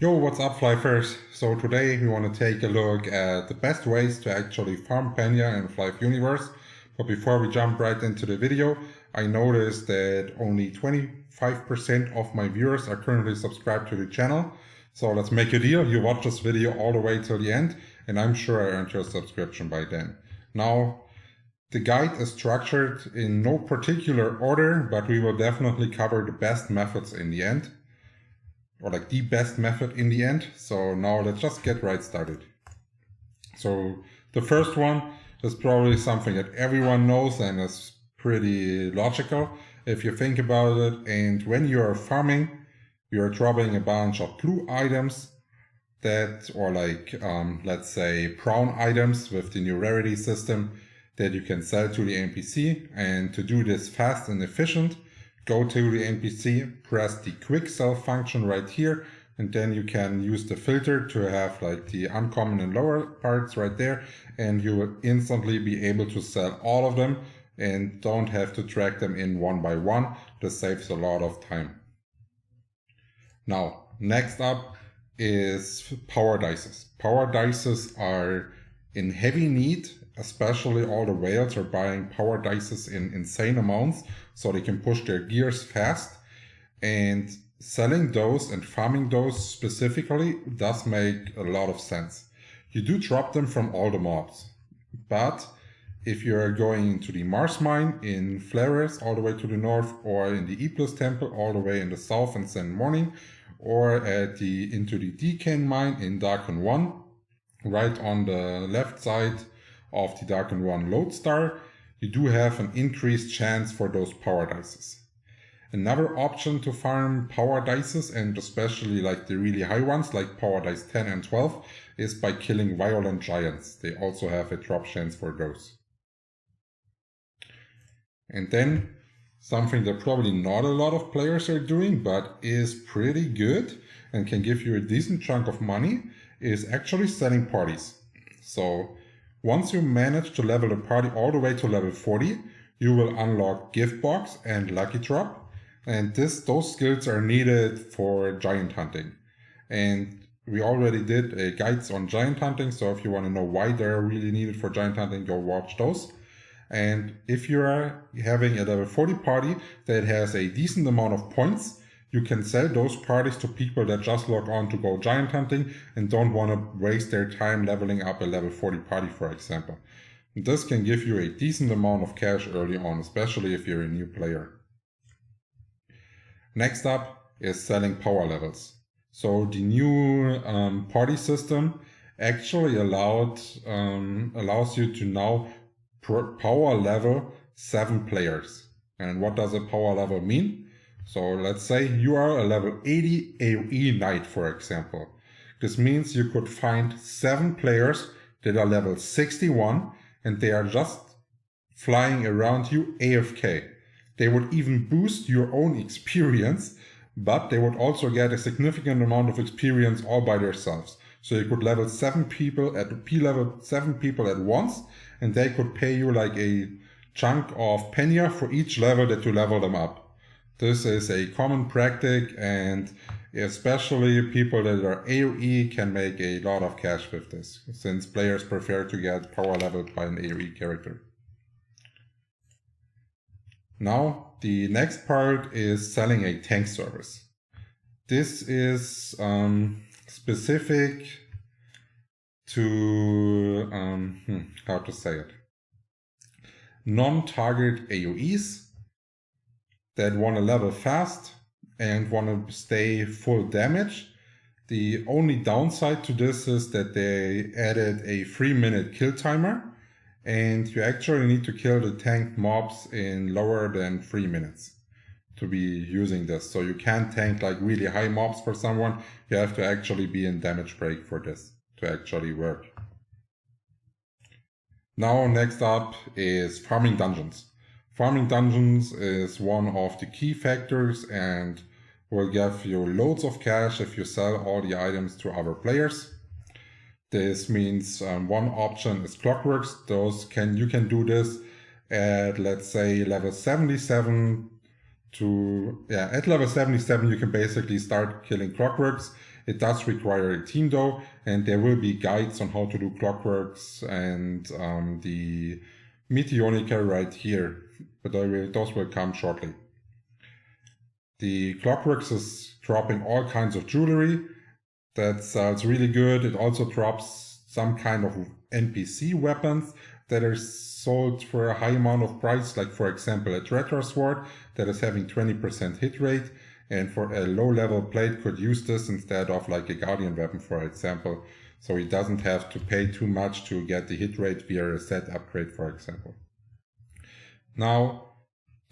Yo, what's up, Flyffers? So today we want to take a look at the best ways to actually farm Penya in Flyff Universe. But before we jump right into the video, I noticed that only 25% of my viewers are currently subscribed to the channel. So let's make a deal. You watch this video all the way till the end, and I'm sure I earned your subscription by then. Now, the guide is structured in no particular order, but we will definitely cover the best methods in the end. Or like the best method in the end. So now let's just get right started. So the first one is probably something that everyone knows and is pretty logical if you think about it. And when you're farming, you're dropping a bunch of blue items that, or like, let's say brown items with the new rarity system that you can sell to the NPC. And to do this fast and efficient, go to the NPC, press the quick sell function right here, and then you can use the filter to have like the uncommon and lower parts right there, and you will instantly be able to sell all of them and don't have to track them in one by one. This saves a lot of time. Now, next up is Powerdices. Powerdices are in heavy need. Especially all the whales are buying Powerdices in insane amounts so they can push their gears fast, and selling those and farming those specifically does make a lot of sense. You do drop them from all the mobs, but if you're going into the Mars mine in Flares all the way to the north, or in the E+ temple all the way in the south in Sand Morning, or into the Decan mine in Darken 1, right on the left side of the Darken 1 Lodestar, you do have an increased chance for those Powerdices. Another option to farm Powerdices, and especially like the really high ones like Powerdice 10 and 12, is by killing Violent Giants. They also have a drop chance for those. And then something that probably not a lot of players are doing but is pretty good and can give you a decent chunk of money is actually selling parties. So once you manage to level a party all the way to level 40, you will unlock Gift Box and Lucky Drop, and those skills are needed for giant hunting. And we already did guides on giant hunting, so if you want to know why they're really needed for giant hunting, go watch those. And if you are having a level 40 party that has a decent amount of points, you can sell those parties to people that just log on to go giant hunting and don't want to waste their time leveling up a level 40 party, for example. And this can give you a decent amount of cash early on, especially if you're a new player. Next up is selling power levels. So the new party system actually allows you to now power level 7 players. And what does a power level mean? So let's say you are a level 80 AoE knight, for example. This means you could find 7 players that are level 61 and they are just flying around you AFK. They would even boost your own experience, but they would also get a significant amount of experience all by themselves. So you could level 7 people at P-level 7 people at once, and they could pay you like a chunk of Penya for each level that you level them up. This is a common practice, and especially people that are AoE can make a lot of cash with this, since players prefer to get power leveled by an AoE character. Now, the next part is selling a tank service. This is specific to, how to say it, non-target AoEs that want to level fast and want to stay full damage. The only downside to this is that they added a 3-minute kill timer, and you actually need to kill the tank mobs in lower than 3 minutes to be using this. So you can't tank like really high mobs for someone. You have to actually be in damage break for this to actually work. Now, next up is farming dungeons. Farming dungeons is one of the key factors and will give you loads of cash if you sell all the items to other players. This means one option is Clockworks. You can do this at, let's say, level 77 at level 77 you can basically start killing Clockworks, It does require a team though, and there will be guides on how to do clockworks and the Meteonica right here, but those will come shortly. The clockworks is dropping all kinds of jewelry that sells really good. It also drops some kind of NPC weapons that are sold for a high amount of price, like for example a treasure sword that is having 20% hit rate, and for a low level blade could use this instead of like a guardian weapon, for example, so he doesn't have to pay too much to get the hit rate via a set upgrade, for example. Now,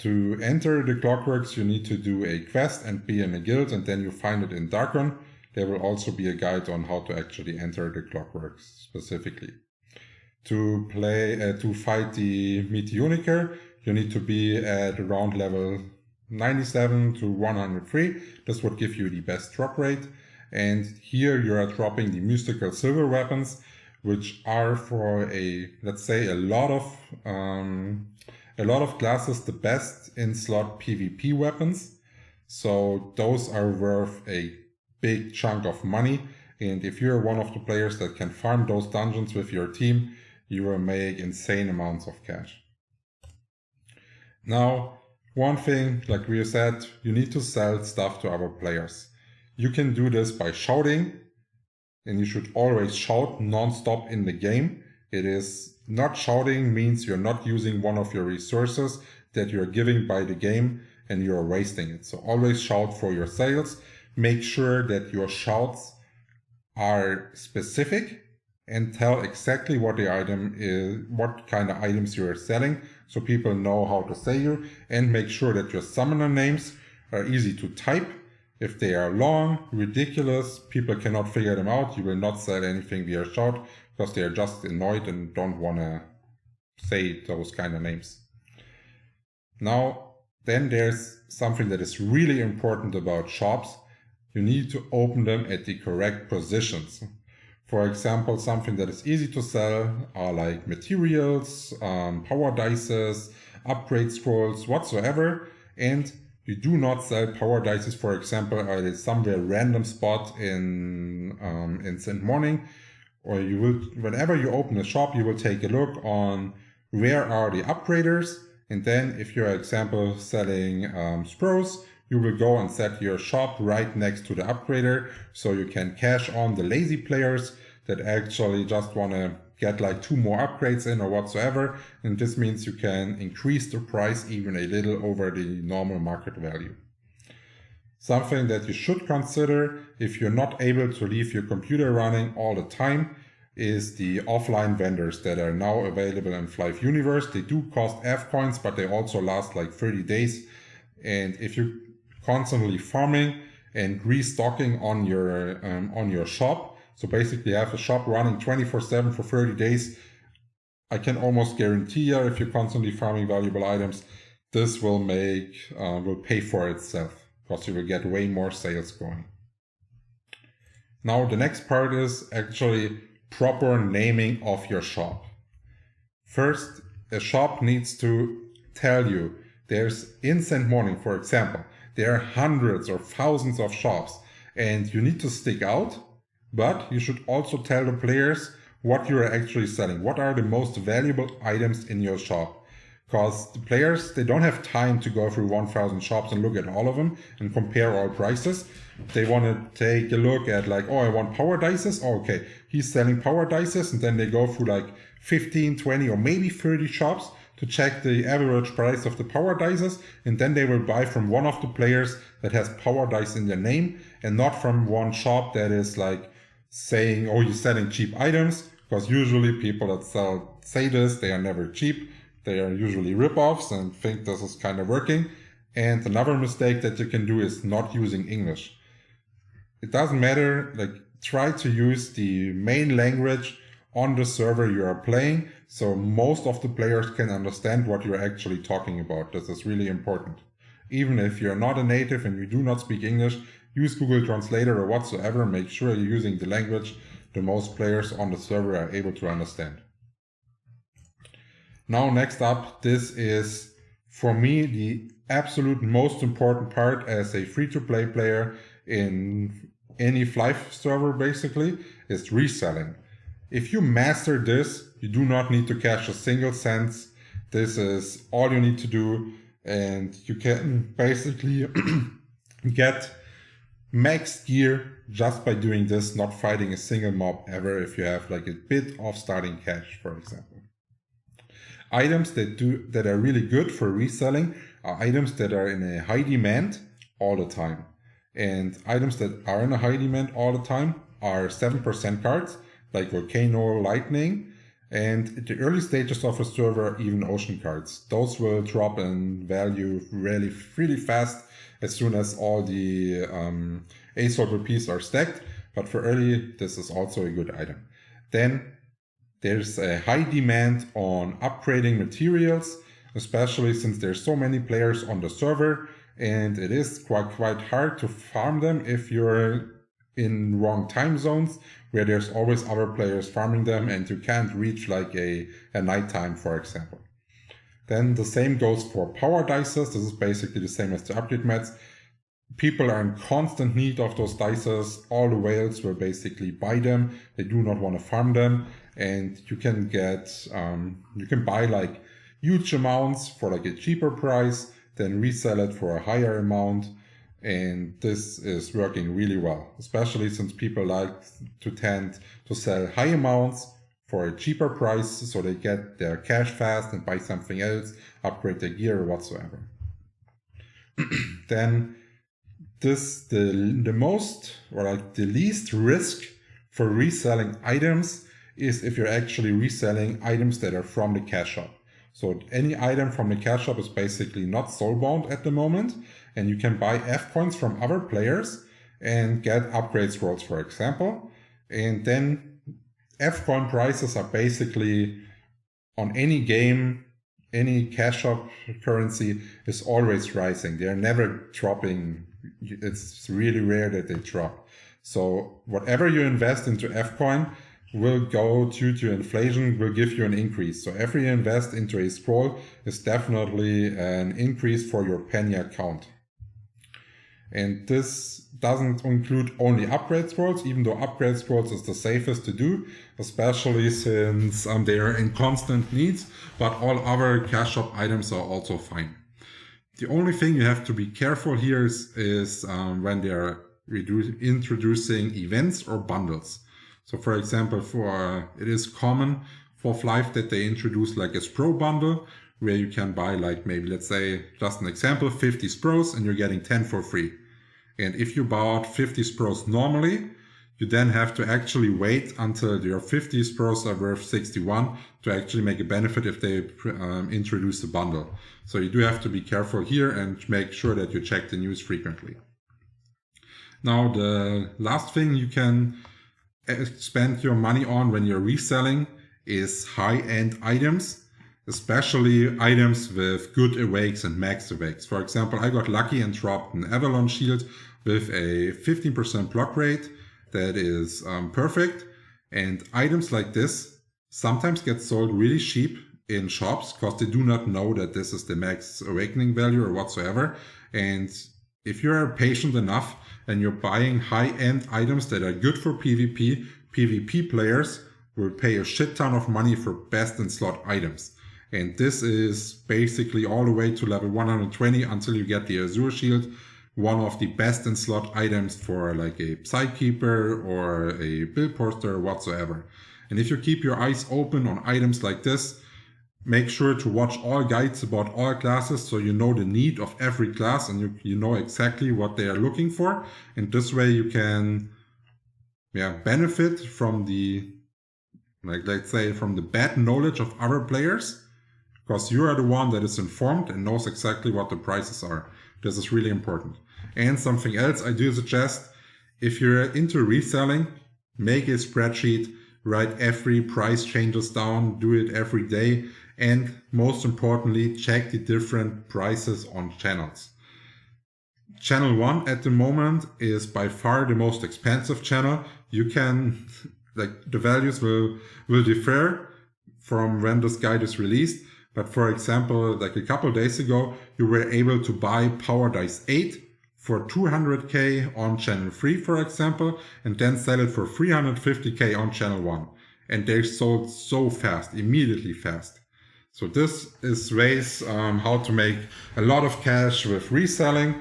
to enter the clockworks, you need to do a quest and be in a guild, and then you find it in Darkon. There will also be a guide on how to actually enter the clockworks specifically. To fight the Meteonica, you need to be at around level 97 to 103. This would give you the best drop rate. And here you are dropping the mystical silver weapons, which are for let's say a lot of classes the best in slot PvP weapons. So those are worth a big chunk of money. And if you're one of the players that can farm those dungeons with your team, you will make insane amounts of cash. Now, one thing, like we said, you need to sell stuff to other players. You can do this by shouting, and you should always shout non-stop in the game. It is not shouting means you're not using one of your resources that you're giving by the game and you're wasting it. So always shout for your sales. Make sure that your shouts are specific and tell exactly what the item is, what kind of items you are selling, so people know how to say you, and make sure that your summoner names are easy to type. If they are long, ridiculous, people cannot figure them out, you will not sell anything via shout because they are just annoyed and don't want to say those kind of names. Now, then there's something that is really important about shops. You need to open them at the correct positions. For example, something that is easy to sell are like materials, Powerdices, upgrade scrolls, whatsoever. And you do not sell Powerdices, for example, at somewhere random spot in St. Morning. Or you will, whenever you open a shop, you will take a look on where are the upgraders. And then if you're, example, selling Spros, you will go and set your shop right next to the upgrader, so you can cash on the lazy players that actually just want to get like 2 more upgrades in or whatsoever. And this means you can increase the price even a little over the normal market value. Something that you should consider if you're not able to leave your computer running all the time is the offline vendors that are now available in Flyff Universe. They do cost F coins, but they also last like 30 days. And if you're constantly farming and restocking on your shop, so basically you have a shop running 24/7 for 30 days, I can almost guarantee you, if you're constantly farming valuable items, this will pay for itself because you will get way more sales going. Now the next part is actually proper naming of your shop. First, a shop needs to tell you there's St. Morning, for example, there are hundreds or thousands of shops and you need to stick out, but you should also tell the players what you're actually selling. What are the most valuable items in your shop? Because the players, they don't have time to go through 1,000 shops and look at all of them and compare all prices. They want to take a look at like, oh, I want Powerdices. Oh, okay, he's selling Powerdices. And then they go through like 15, 20, or maybe 30 shops to check the average price of the Powerdices. And then they will buy from one of the players that has Powerdice in their name and not from one shop that is like saying, oh, you're selling cheap items. Because usually people that say this, they are never cheap. They are usually rip-offs and think this is kind of working. And another mistake that you can do is not using English. It doesn't matter, like try to use the main language on the server you are playing, so most of the players can understand what you're actually talking about. This is really important. Even if you're not a native and you do not speak English, use Google Translator or whatsoever. Make sure you're using the language the most players on the server are able to understand. Now next up, this is for me the absolute most important part as a free-to-play player in any Flyff server basically, is reselling. If you master this, you do not need to cash a single cent. This is all you need to do, and you can basically get max gear just by doing this, not fighting a single mob ever if you have like a bit of starting cash, for example. Items that are really good for reselling are items that are in a high demand all the time. And items that are in a high demand all the time are 7% cards, like Volcano, Lightning, and at the early stages of a server, even Ocean cards. Those will drop in value really fast as soon as all the ASOL rupees are stacked, but for early, this is also a good item. Then there's a high demand on upgrading materials, especially since there's so many players on the server, and it is quite hard to farm them if you're in wrong time zones where there's always other players farming them and you can't reach like a nighttime, for example. Then the same goes for Powerdices. This is basically the same as the upgrade mats. People are in constant need of those dices. All the whales will basically buy them. They do not want to farm them. And you can get, you can buy like huge amounts for like a cheaper price, then resell it for a higher amount. And this is working really well, especially since people like to tend to sell high amounts for a cheaper price, so they get their cash fast and buy something else, upgrade their gear or whatsoever. Then the most, or like the least risk for reselling items is if you're actually reselling items that are from the cash shop. So any item from the cash shop is basically not soulbound at the moment, and you can buy F coins from other players and get upgrade scrolls, for example. And then F coin prices are basically on any game, any cash shop currency is always rising. They're never dropping. It's really rare that they drop. So whatever you invest into F coin will go due to inflation, will give you an increase. So every you invest into a scroll is definitely an increase for your Penya count. And this doesn't include only upgrade scrolls, even though upgrade scrolls is the safest to do, especially since they are in constant needs, but all other cash shop items are also fine. The only thing you have to be careful here is when they are introducing events or bundles. So for example, it is common for Flyff that they introduce like a Spro bundle, where you can buy like maybe, let's say, just an example, 50 Spros and you're getting 10 for free. And if you bought 50 Spros normally, you then have to actually wait until your 50 Spros are worth 61 to actually make a benefit if they introduce a bundle. So you do have to be careful here and make sure that you check the news frequently. Now, the last thing you can spend your money on when you're reselling is high-end items, especially items with good awakes and max awakes. For example, I got lucky and dropped an Avalon shield with a 15% block rate that is perfect. And items like this sometimes get sold really cheap in shops because they do not know that this is the max awakening value or whatsoever. And if you're patient enough and you're buying high-end items that are good for PvP, PvP players will pay a shit ton of money for best in slot items. And this is basically all the way to level 120 until you get the Azure Shield, one of the best in slot items for like a Psykeeper or a Build Poster or whatsoever. And if you keep your eyes open on items like this, make sure to watch all guides about all classes so you know the need of every class and you know exactly what they are looking for. And this way you can benefit from the, let's say, from the bad knowledge of other players, because you are the one that is informed and knows exactly what the prices are. This is really important. And something else I do suggest, if you're into reselling, make a spreadsheet, write every price changes down, do it every day. And most importantly, check the different prices on channels. Channel 1 at the moment is by far the most expensive channel. You can, the values will differ from when this guide is released. But for example, like a couple days ago, you were able to buy Powerdice 8 for 200k on channel 3, for example, and then sell it for 350k on channel 1. And they sold so fast, immediately fast. So this is ways how to make a lot of cash with reselling.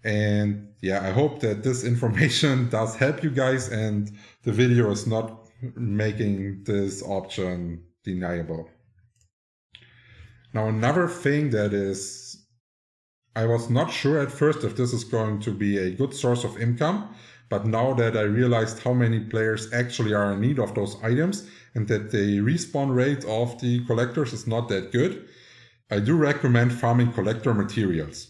And yeah, I hope that this information does help you guys and the video is not making this option deniable. Now, another thing that is, I was not sure at first if this is going to be a good source of income, but now that I realized how many players actually are in need of those items and that the respawn rate of the collectors is not that good, I do recommend farming collector materials.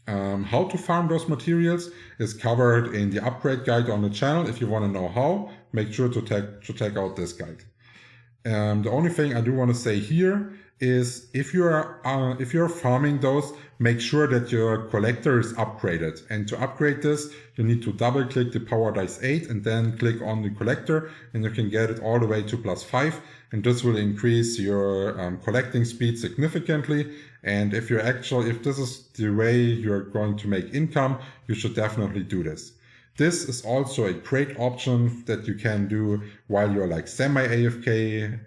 How to farm those materials is covered in the upgrade guide on the channel. If you want to know how, make sure to check out this guide. The only thing I do want to say here is if you're farming those, make sure that your collector is upgraded. And to upgrade this, you need to double click the Powerdice 8 and then click on the collector, and you can get it all the way to +5. And this will increase your collecting speed significantly. And if this is the way you're going to make income, you should definitely do this. This is also a great option that you can do while you're like semi-AFK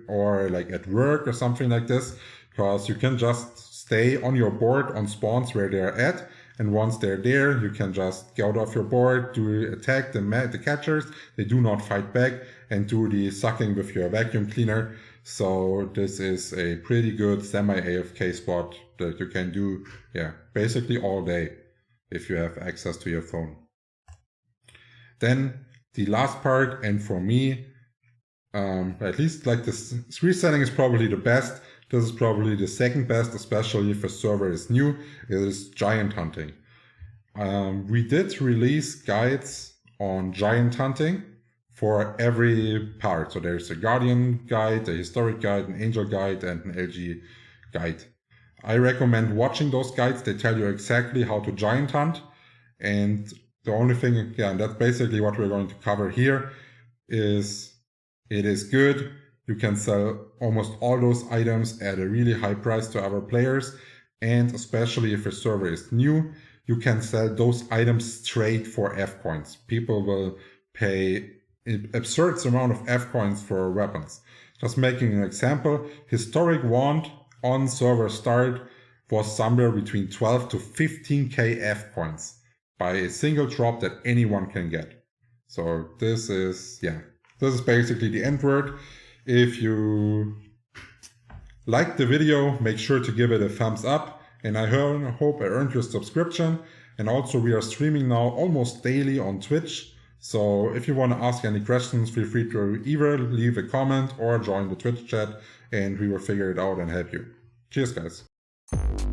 or like at work or something like this, because you can just stay on your board on spawns where they're at. And once they're there, you can just get off your board, attack the catchers. They do not fight back, and do the sucking with your vacuum cleaner. So this is a pretty good semi-AFK spot that you can do, yeah, basically all day if you have access to your phone. Then the last part, and for me, at least like this reselling is probably the best. This is probably the second best, especially if a server is new. It is giant hunting. We did release guides on giant hunting for every part. So there's a Guardian guide, a Historic guide, an Angel guide, and an LG guide. I recommend watching those guides. They tell you exactly how to giant hunt. And the only thing, yeah, that's basically what we're going to cover here, is it is good. You can sell almost all those items at a really high price to other players. And especially if a server is new, you can sell those items straight for F coins. People will pay an absurd amount of F coins for weapons. Just making an example, Historic Wand on server start was somewhere between 12 to 15k F coins by a single drop that anyone can get. So this is basically the end word. If you liked the video, make sure to give it a thumbs up, and I hope I earned your subscription. And also we are streaming now almost daily on Twitch. So if you want to ask any questions, feel free to either leave a comment or join the Twitch chat, and we will figure it out and help you. Cheers, guys.